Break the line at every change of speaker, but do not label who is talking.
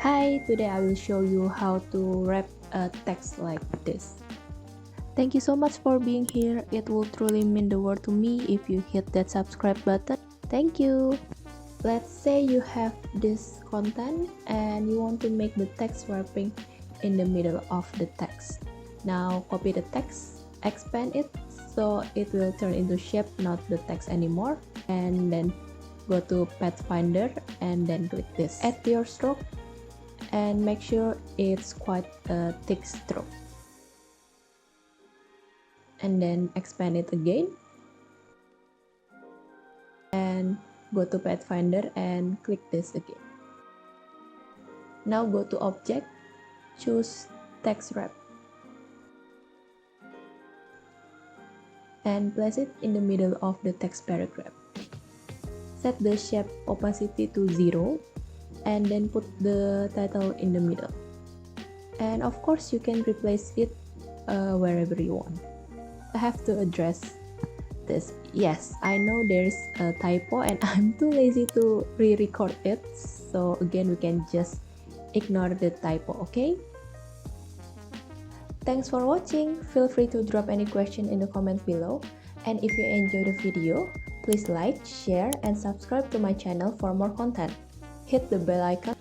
Hi, today I will show you how to wrap a text like this. Thank you so much for being here. It will truly mean the world to me if you hit that subscribe button. Thank you. Let's say you have this content and you want to make the text wrapping in the middle of the text. Now copy the text, expand it so it will turn into shape, not the text anymore, and then go to Pathfinder and then click this. Add your stroke and make sure it's quite a thick stroke, and then expand it again and go to Pathfinder and click this again. Now go to object, choose text wrap and place it in the middle of the text paragraph. Set the shape opacity to 0 and then put the title in the middle. And of course you can replace it wherever you want. I have to address this. Yes, I know there's a typo and I'm too lazy to re-record it. So again, we can just ignore the typo, okay? Thanks for watching. Feel free to drop any question in the comment below. And if you enjoyed the video, please like, share, and subscribe to my channel for more content. Hit the bell icon